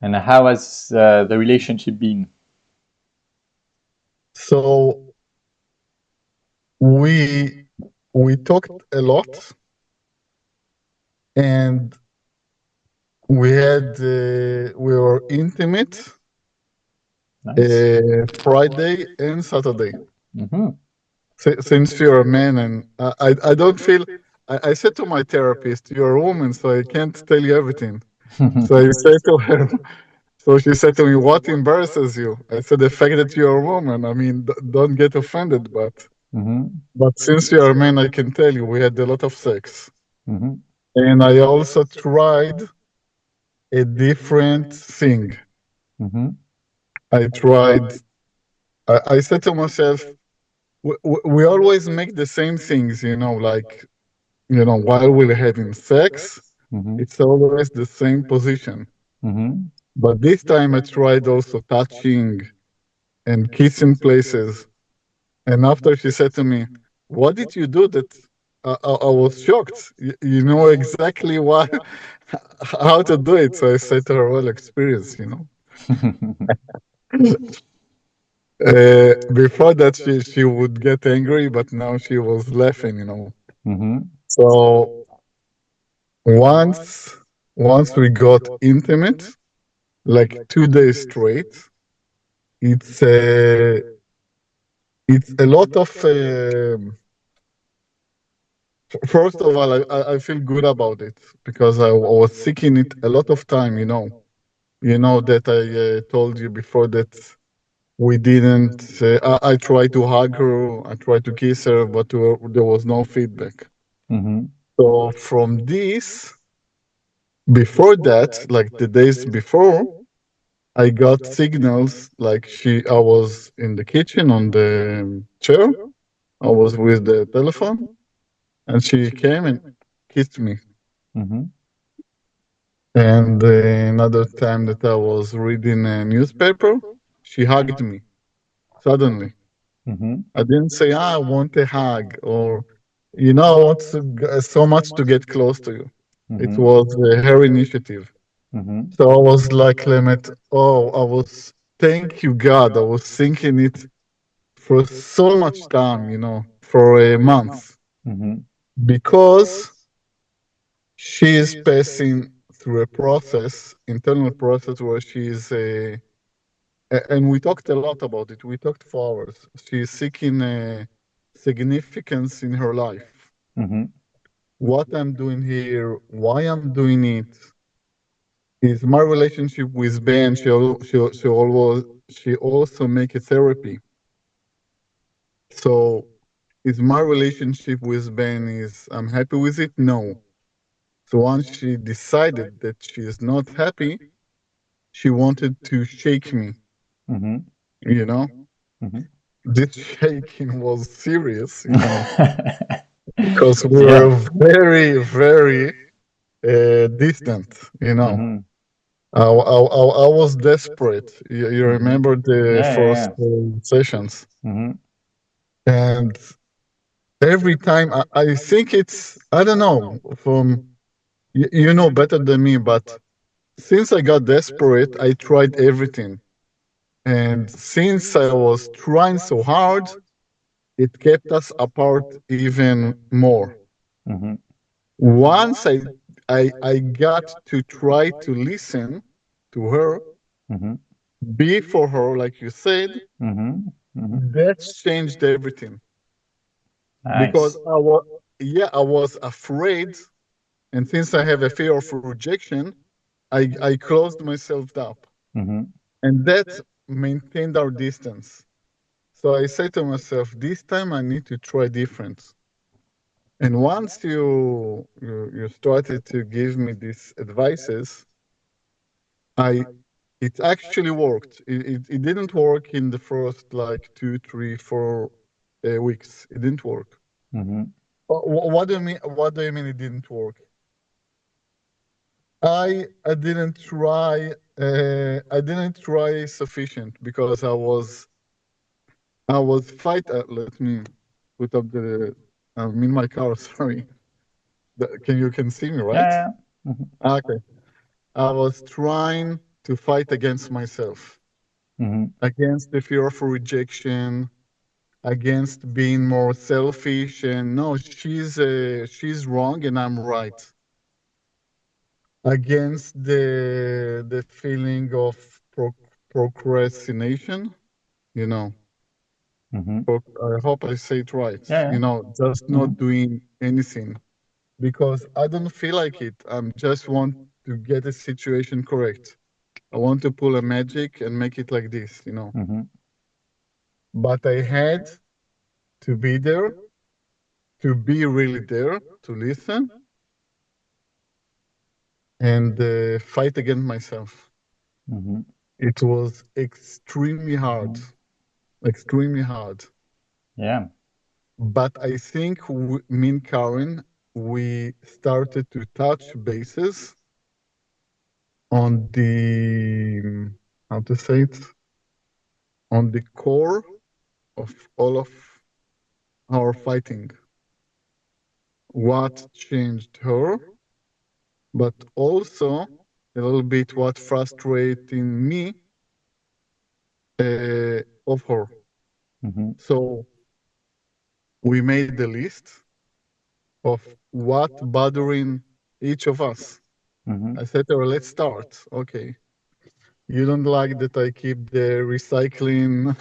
And how has the relationship been? So we we talked a lot, and we were intimate Nice. Friday and Saturday. Hmm. Since you're a man, and I don't feel. I said to my therapist, "You're a woman, so I can't tell you everything." So I said to her, so she said to me, "What embarrasses you?" I said, "The fact that you're a woman. I mean, don't get offended, Hmm. but since you're a man, I can tell you we had a lot of sex, Hmm. and I also tried a different thing. Hmm. I tried. I said to myself, we always make the same things, like while we're having sex, Hmm. it's always the same position. Hmm. But this time I tried also touching and kissing places. And after she said to me, "What did you do that?" I was shocked. You know exactly why, how to do it. So I said to her, "Well, experience." Before that, she would get angry, but now she was laughing. Hmm. So once, once we got intimate, like 2 days straight, it's a, it's a lot of. First of all, I feel good about it because I was seeking it a lot of time. You know that I told you before that we didn't. I tried to hug her, I tried to kiss her, but there was no feedback. Hmm. So from this, before that, like the days before, I got signals like I was in the kitchen on the chair. I was with the telephone, and she came and kissed me. Hmm. And another time that I was reading a newspaper, she hugged me suddenly. Hmm. I didn't say, I want a hug, or, I want so much to get close to you. It Hmm. was her initiative. Hmm. So I was like, Clement, oh, thank you, God. I was thinking it for so much time, for a month, Hmm. because she is passing through a process, internal process, where she is and we talked a lot about it. We talked for hours. She is seeking significance in her life. Hmm. What I'm doing here, why I'm doing it, is my relationship with Ben. She also make a therapy. So is my relationship with Ben, is I'm happy with it? No. So once she decided that she is not happy, she wanted to shake me, Hmm. you know? Hmm. This shaking was serious, because we Yeah. were very, very distant, you know. Hmm. I was desperate. You Hmm. remember the Yeah, first yeah, sessions, yeah. Hmm. and every time I think I don't know, you know better than me, but since I got desperate, I tried everything, and since I was trying so hard, it kept us apart even more. Hmm. Once I got to try to listen to her, Hmm. be for her, like you said, Hmm. Hmm. that changed everything. Because Nice. I was afraid, and since I have a fear of rejection, I closed myself up, Hmm. and that maintained our distance. So I say to myself, this time I need to try different. And once you started to give me these advices, I it actually worked. It didn't work in the first like 2, 3, 4 weeks. It didn't work. Hmm. What do you mean? What do you mean it didn't work? I didn't try. I didn't try sufficient because I was fight. Let me put up the. I'm in my car. Sorry. Can see me, right? Yeah, yeah. Hmm. Okay. I was trying to fight against myself, against the fear of rejection, against being more selfish, and no, she's wrong and I'm right. Against the feeling of procrastination, you know. I hope I say it right. Yeah. You know, just not doing anything because I don't feel like it. I just want to get a situation correct. I want to pull a magic and make it like this, you know. But I had to be there, to be really there, to listen and fight against myself. It was extremely hard, extremely hard. Yeah. But I think me and Karen, we started to touch bases on the, how to say it, on the core of all of our fighting. What changed her, but also a little bit what frustrating me of her. So we made the list of what bothering each of us. I said to her, let's start. Okay. You don't like that I keep the recycling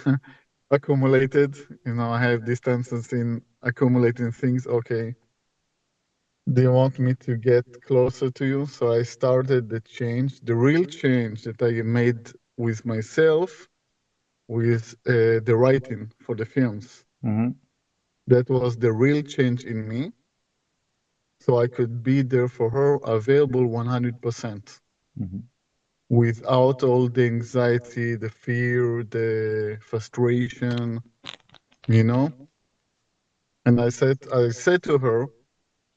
accumulated. You know, I have distances in accumulating things. Okay. Do you want me to get closer to you? So I started the change, the real change that I made with myself, with the writing for the films. That was the real change in me. So I could be there for her, available 100%. Without all the anxiety, the fear, the frustration, you know? And I said to her,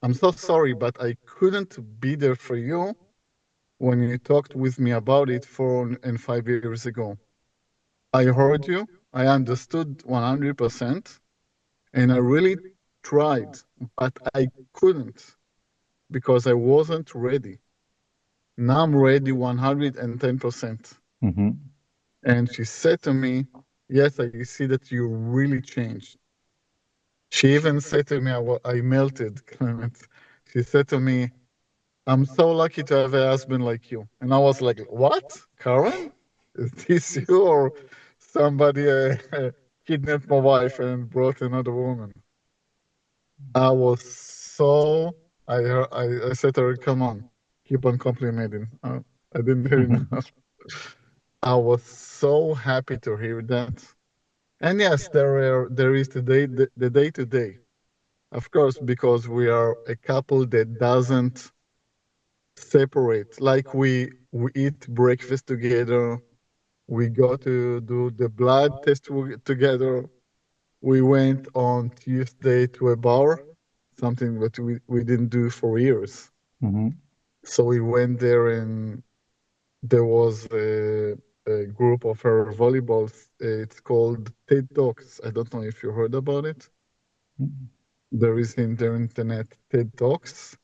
I'm so sorry, but I couldn't be there for you when you talked with me about it 4 and 5 years ago. I heard you, I understood 100%, and I really tried, but I couldn't because I wasn't ready. Now I'm ready 110%. And she said to me, yes, I see that you really changed. She even said to me, I melted, Clement. She said to me, I'm so lucky to have a husband like you. And I was like, what? Karen? Is this you or somebody kidnapped my wife and brought another woman? I was so, I said to her, come on, keep on complimenting. I didn't hear enough. I was so happy to hear that. And yes, there is the day to day. Of course, because we are a couple that doesn't separate. Like we eat breakfast together, we go to do the blood test together. We went on Tuesday to a bar, something that we didn't do for years. So we went there and there was a group of her volleyballs. It's called TED Talks. I don't know if you heard about it. There is in the internet TED Talks,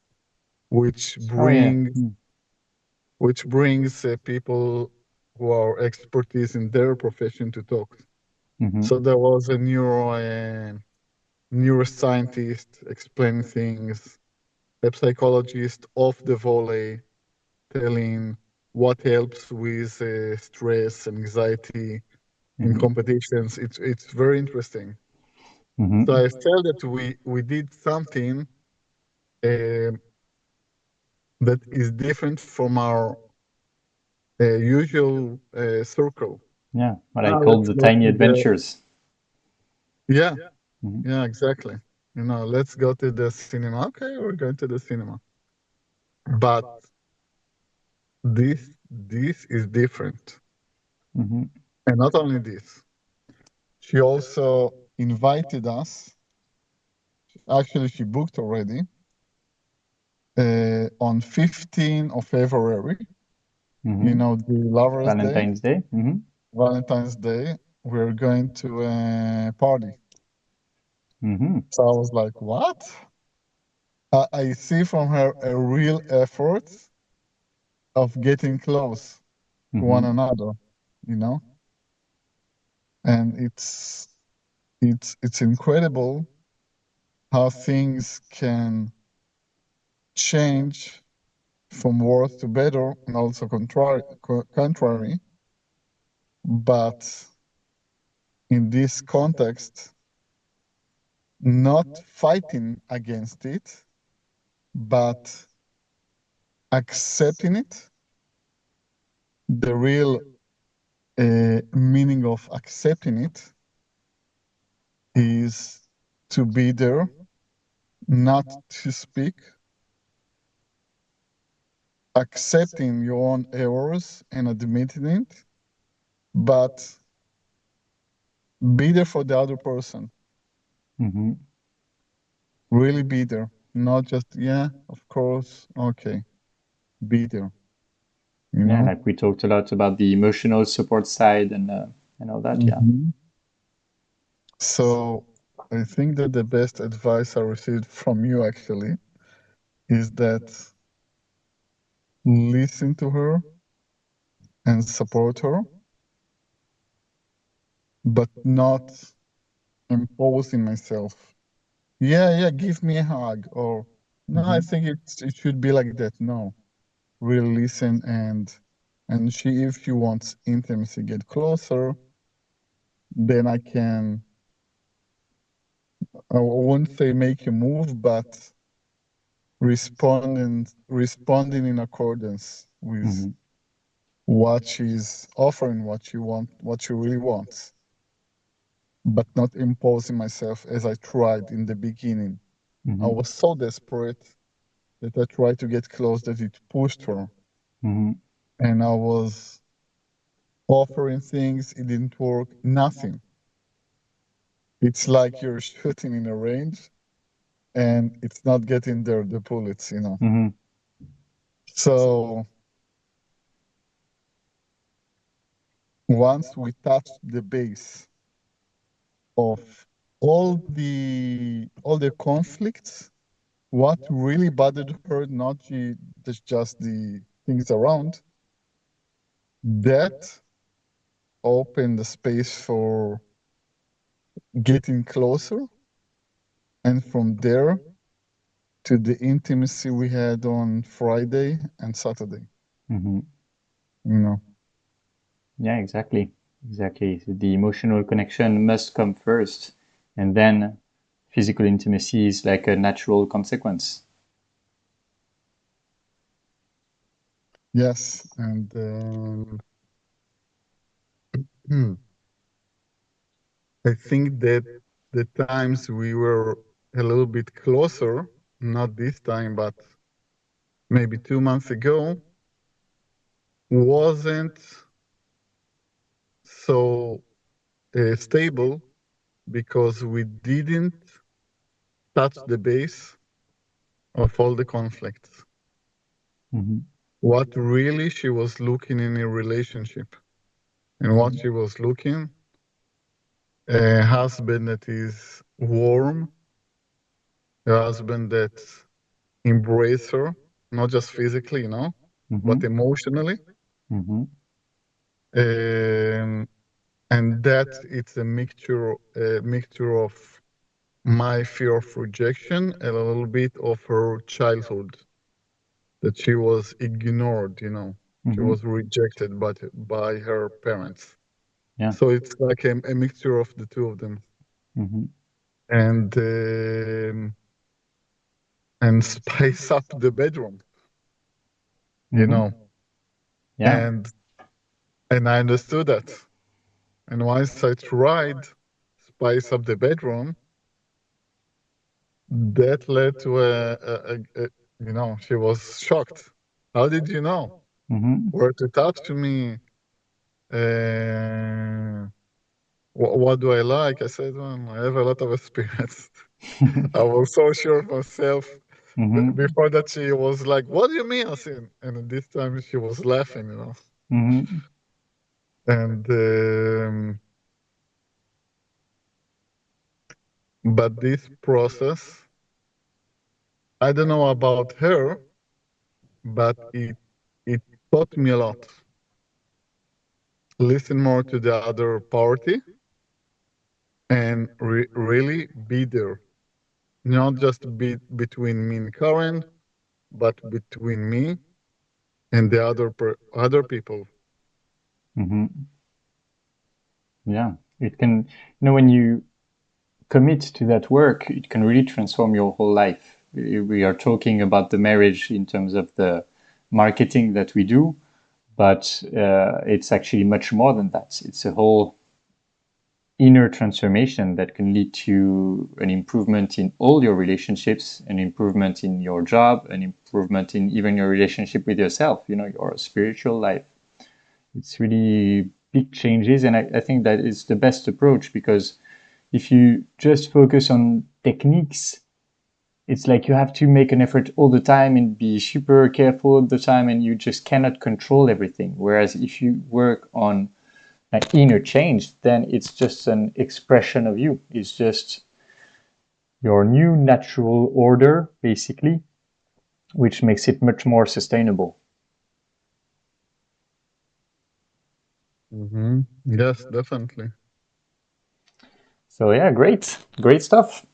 which brings people who are expertise in their profession to talk. So there was a neuroscientist explaining things, a psychologist off the volley telling what helps with stress and anxiety in competitions. It's very interesting. So I felt that we did something that is different from our usual circle. Yeah, what I call the tiny adventures. Yeah, yeah, exactly. You know, let's go to the cinema. Okay, we're going to the cinema. But this is different. And not only this, she also invited us. Actually, she booked already on 15th of February. You know, the Lovers Valentine's Day. Valentine's Day. We're going to a party. So I was like, what? I see from her a real effort of getting close. one Mm-hmm. another, you know? And it's incredible how things can change from worse to better and also contrary. But in this context, not fighting against it, but accepting it. The real meaning of accepting it is to be there, not to speak, accepting your own errors and admitting it, but be there for the other person. Mm-hmm. Really be there, not just, yeah, of course, okay, be there, you Yeah, know? like we talked a lot about the emotional support side and all that. Yeah. Mhm. So I think that the best advice I received from you actually is that listen to her and support her, but not imposing myself. Yeah, give me a hug, or no, I Mm-hmm. think it should be like that. No, really listen and she, if she wants intimacy, get closer. Then I won't say make a move, but responding in accordance with Mm-hmm. what she's offering, what she really wants, but not imposing myself as I tried in the beginning. I Mm-hmm. was so desperate that I tried to get close that it pushed her. Mm-hmm. And I was offering things, it didn't work, nothing. It's like you're shooting in a range and it's not getting there, the bullets, you know. Mm-hmm. So once we touched the base of all the conflicts, what really bothered her, not just the things around, that opened the space for getting closer, and from there to the intimacy we had on Friday and Saturday, Mm-hmm. you know. Yeah, exactly. Exactly. So the emotional connection must come first, and then physical intimacy is like a natural consequence. Yes, and I think that the times we were a little bit closer, not this time, but maybe 2 months ago, wasn't so stable because we didn't touch the base of all the conflicts. Mm-hmm. What really she was looking in a relationship, and what Mm-hmm. she was looking, a husband that is warm, a husband that embrace her, not just physically, you know, Mm-hmm. but emotionally. Mm-hmm. Um, and that it's a mixture of my fear of rejection and a little bit of her childhood, that she was ignored, you know, she Mm-hmm. was rejected by her parents. Yeah. So it's like a mixture of the two of them, Mm-hmm. and spice up the bedroom, you Mm-hmm. know, Yeah. and I understood that. And once I tried spice up the bedroom, that led to she was shocked. How did you know Mm-hmm. where to touch to me? Uh, what do I like? I said, well, I have a lot of experience. I was so sure of myself. Mm-hmm. Before that, she was like, "What do you mean?" I said, and this time she was laughing, you know. Mm-hmm. And but this process, I don't know about her, but it taught me a lot. listen more to the other party, and really be there. Not just be between me and Karen, but between me and the other people. Hmm. Yeah, it can, when you commit to that work, it can really transform your whole life. We are talking about the marriage in terms of the marketing that we do, but it's actually much more than that. It's a whole inner transformation that can lead to an improvement in all your relationships, an improvement in your job, an improvement in even your relationship with yourself, your spiritual life. It's really big changes. And I think that is the best approach, because if you just focus on techniques, it's like you have to make an effort all the time and be super careful all the time, and you just cannot control everything. Whereas if you work on an inner change, then it's just an expression of you. It's just your new natural order, basically, which makes it much more sustainable. Yes, definitely. So, yeah, great. Great stuff.